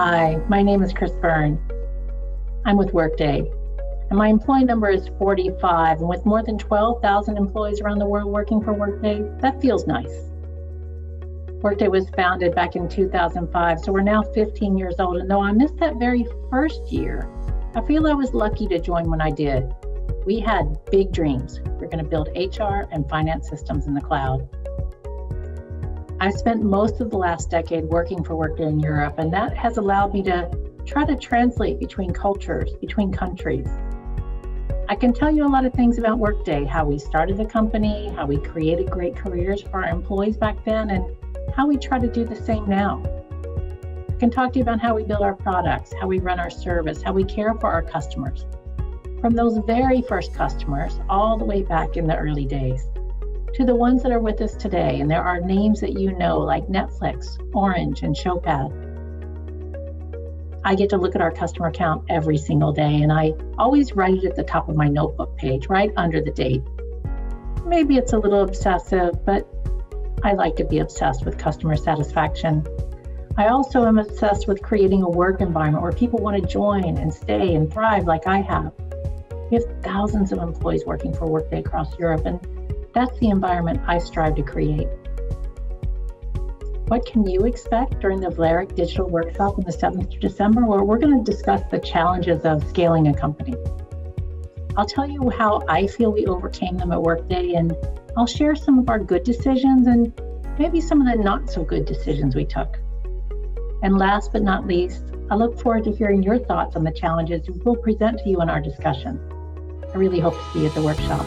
Hi, my name is Chris Byrne. I'm with Workday, and my employee number is 45, and with more than 12,000 employees around the world working for Workday, that feels nice. Workday was founded back in 2005, so we're now 15 years old, and though I missed that very first year, I feel I was lucky to join when I did. We had big dreams. We're going to build HR and finance systems in the cloud. I've spent most of the last decade working for Workday in Europe, and that has allowed me to try to translate between cultures, between countries. I can tell you a lot of things about Workday, how we started the company, how we created great careers for our employees back then, and how we try to do the same now. I can talk to you about how we build our products, how we run our service, how we care for our customers. From those very first customers, all the way back in the early days, to the ones that are with us today, and there are names that you know like Netflix, Orange, and Showpad. I get to look at our customer count every single day, and I always write it at the top of my notebook page, right under the date. Maybe it's a little obsessive, but I like to be obsessed with customer satisfaction. I also am obsessed with creating a work environment where people want to join and stay and thrive like I have. We have thousands of employees working for Workday across Europe, and that's the environment I strive to create. What can you expect during the Vlerick Digital Workshop on the 7th of December, where we're going to discuss the challenges of scaling a company. I'll tell you how I feel we overcame them at Workday, and I'll share some of our good decisions and maybe some of the not so good decisions we took. And last but not least, I look forward to hearing your thoughts on the challenges we'll present to you in our discussion. I really hope to see you at the workshop.